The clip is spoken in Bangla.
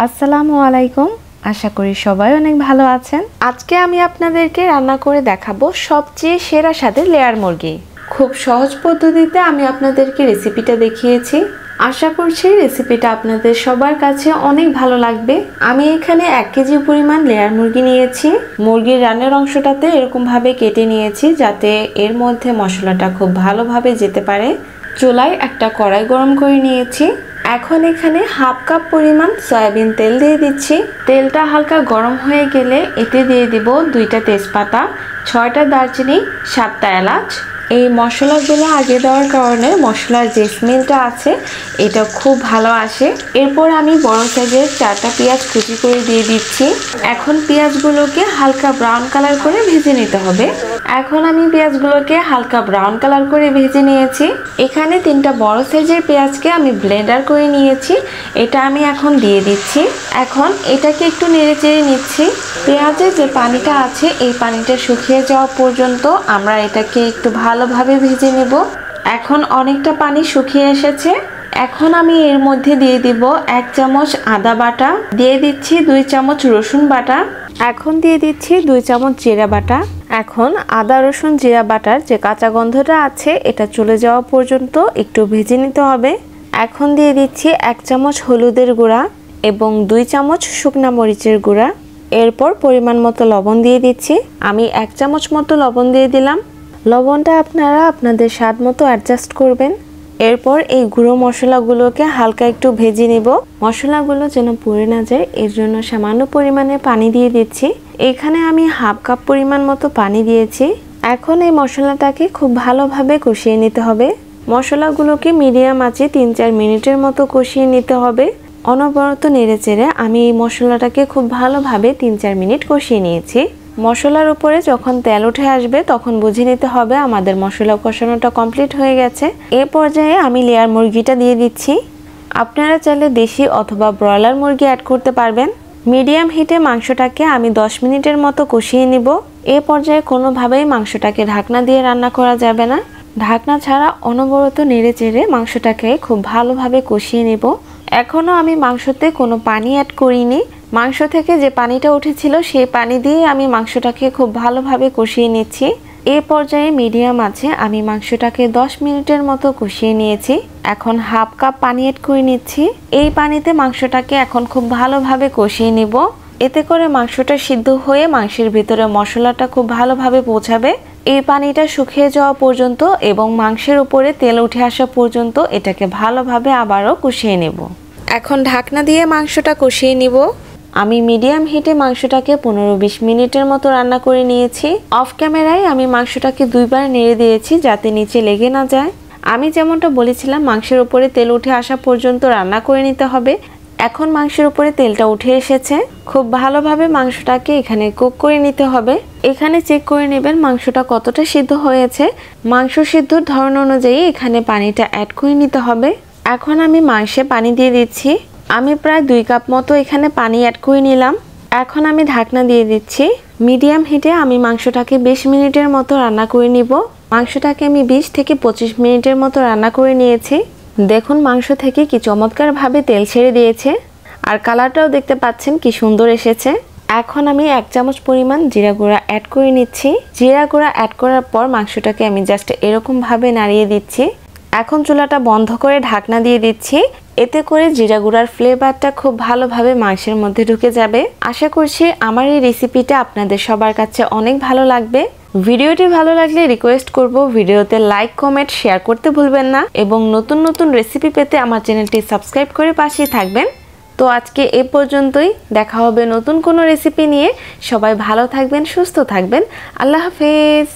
আসসালামু আলাইকুম। আশা করি সবাই অনেক ভালো আছেন। আজকে আমি আপনাদেরকে রান্না করে দেখাবো সবচেয়ে সেরা স্বাদের লেয়ার মুরগি। খুব সহজ পদ্ধতিতে আমি আপনাদেরকে রেসিপিটা দেখিয়েছি। আশা করছি রেসিপিটা আপনাদের সবার কাছে অনেক ভালো লাগবে। আমি এখানে 1 কেজি পরিমাণ লেয়ার মুরগি নিয়েছি। মুরগির রানের অংশটাতে এরকমভাবে কেটে নিয়েছি যাতে এর মধ্যে মশলাটা খুব ভালোভাবে যেতে পারে। চুলায় একটা কড়াই গরম করে নিয়েছি। এখন এখানে হাফ কাপ পরিমাণ সয়াবিন তেল দিয়ে দিচ্ছি। তেলটা হালকা গরম হয়ে গেলে এতে দিয়ে দিব 2টা তেজপাতা, 6টা দারচিনি, 7টা এলাচ। এই মশলাগুলো আগে দেওয়ার কারণে মশলার যে স্মেলটা আছে এটা খুব ভালো আসে। এরপর আমি বড় সাইজের 4টা পেঁয়াজ কুচি করে দিয়ে দিচ্ছি। এখন পেঁয়াজগুলোকে হালকা ব্রাউন কালার করে ভেজে নিতে হবে। এখন আমি পেঁয়াজগুলোকে হালকা ব্রাউন কালার করে ভেজে নিয়েছি। এখানে 3টা বড় সাইজের পেঁয়াজকে আমি ব্লেন্ডার করে নিয়েছি। এটা আমি এখন দিয়ে দিচ্ছি। এখন এটাকে একটু নেড়েচেড়ে নিচ্ছি। পেঁয়াজের যে পানিটা আছে এই পানিটা শুকিয়ে যাওয়া পর্যন্ত আমরা এটাকে একটু ভালোভাবে ভেজে নেব। এখন অনেকটা পানি শুকিয়ে এসেছে। এখন আমি এর মধ্যে দিয়ে দিব 1 চামচ আদা বাটা, দিয়ে দিচ্ছি 2 চামচ রসুন বাটা, এখন দিয়ে দিচ্ছি 2 চামচ জিরা বাটা। এখন আদা রসুন জিরা বাটার যে কাঁচা গন্ধটা আছে এটা চলে যাওয়া পর্যন্ত একটু ভেজে নিতে হবে। এখন দিয়ে দিচ্ছি 1 চামচ হলুদের গুঁড়া এবং 2 চামচ শুকনা মরিচের গুঁড়া। এরপর পরিমাণ মতো লবণ দিয়ে দিচ্ছি। আমি 1 চামচ মতো লবণ দিয়ে দিলাম। লবণটা আপনারা আপনাদের স্বাদ মতো অ্যাডজাস্ট করবেন। এরপর এই গুঁড়ো মশলাগুলোকে হালকা একটু ভেজে নিব। মশলাগুলো যেন পুড়ে না যায় এর জন্য সামান্য পরিমাণে পানি দিয়ে দিচ্ছি। এখানে আমি হাফ কাপ পরিমাণ মতো পানি দিয়েছি। এখন এই মশলাটাকে খুব ভালোভাবে কষিয়ে নিতে হবে। মশলাগুলোকে মিডিয়াম আঁচে 3-4 মিনিটের মতো কষিয়ে নিতে হবে। অনবরত নেড়েচেড়ে আমি এই মশলাটাকে খুব ভালোভাবে 3-4 মিনিট কষিয়ে নিয়েছি। মশলার উপরে যখন তেল উঠে আসবে তখন বুঝে নিতে হবে আমাদের মশলা কষানোটা কমপ্লিট হয়ে গেছে। এ পর্যায়ে আমি লেয়ার মুরগিটা দিয়ে দিচ্ছি। আপনারা চাইলে দেশি অথবা ব্রয়লার মুরগি অ্যাড করতে পারবেন। মিডিয়াম হিটে মাংসটাকে আমি 10 মিনিটের মতো কষিয়ে নিব। এ পর্যায়ে কোনোভাবেই মাংসটাকে ঢাকনা দিয়ে রান্না করা যাবে না। ঢাকনা ছাড়া অনবরত নেড়েচেড়ে মাংসটাকে খুব ভালোভাবে কষিয়ে নেব। এখনও আমি মাংসতে কোনো পানি অ্যাড করিনি। মাংস থেকে যে পানিটা উঠেছিল সেই পানি দিয়ে আমি মাংসটাকে খুব ভালোভাবে কষিয়ে নিচ্ছি। এই পর্যায়ে মিডিয়াম আছে আমি মাংসটাকে 10 মিনিটের মতো কষিয়ে নিয়েছি। এখন হাফ কাপ পানি অ্যাড করে নিচ্ছি। এই পানিতে মাংসটাকে এখন খুব ভালোভাবে কষিয়ে নিব। এতে করে মাংসটা সিদ্ধ হয়ে মাংসের ভিতরে মশলাটা খুব ভালোভাবে পৌঁছাবে। এই পানিটা শুকিয়ে যাওয়া পর্যন্ত এবং মাংসের উপরে তেল উঠে আসা পর্যন্ত এটাকে ভালোভাবে আবারও কষিয়ে নেব। এখন ঢাকনা দিয়ে মাংসটা কষিয়ে নিব। আমি মিডিয়াম হিটে মাংসটাকে 15-20 মিনিটের মতো রান্না করে নিয়েছি। অফ ক্যামেরায় আমি মাংসটাকে 2বার নেড়ে দিয়েছি যাতে নিচে লেগে না যায়। আমি যেমনটা বলেছিলাম মাংসের উপরে তেল উঠে আসা পর্যন্ত রান্না করে নিতে হবে। এখন মাংসের উপরে তেলটা উঠে এসেছে। খুব ভালোভাবে মাংসটাকে এখানে কুক করে নিতে হবে। এখানে চেক করে নেবেন মাংসটা কতটা সিদ্ধ হয়েছে। মাংস সিদ্ধর ধরন অনুযায়ী এখানে পানিটা অ্যাড করে নিতে হবে। এখন আমি মাংসে পানি দিয়ে দিচ্ছি। আমি প্রায় 2 কাপ মতো এখানে পানি অ্যাড করে নিলাম। এখন আমি ঢাকনা দিয়ে দিচ্ছি। মিডিয়াম হিটে আমি মাংসটাকে 20 মিনিটের মতো রান্না করে নিব। মাংসটাকে আমি 20 থেকে 25 মিনিটের মতো রান্না করে নিয়েছি। দেখুন মাংস থেকে কি চমৎকারভাবে তেল ছেড়ে দিয়েছে আর কালারটাও দেখতে পাচ্ছেন কি সুন্দর এসেছে। এখন আমি 1 চামচ পরিমাণ জিরা গুঁড়া অ্যাড করে নিচ্ছি। জিরা গুঁড়া অ্যাড করার পর মাংসটাকে আমি জাস্ট এরকমভাবে নাড়িয়ে দিচ্ছি। এখন চুলাটা বন্ধ করে ঢাকনা দিয়ে দিচ্ছি। এতে করে জিরা গুঁড়ার ফ্লেভারটা খুব ভালোভাবে মাংসের মধ্যে ঢুকে যাবে। আশা করছি আমার এই রেসিপিটা আপনাদের সবার কাছে অনেক ভালো লাগবে। ভিডিওটি ভালো লাগলে রিকোয়েস্ট করব ভিডিওতে লাইক, কমেন্ট, শেয়ার করতে ভুলবেন না এবং নতুন নতুন রেসিপি পেতে আমার চ্যানেলটি সাবস্ক্রাইব করে পাশেই থাকবেন। তো আজকে এ পর্যন্তই। দেখা হবে নতুন কোনো রেসিপি নিয়ে। সবাই ভালো থাকবেন, সুস্থ থাকবেন। আল্লাহ হাফেজ।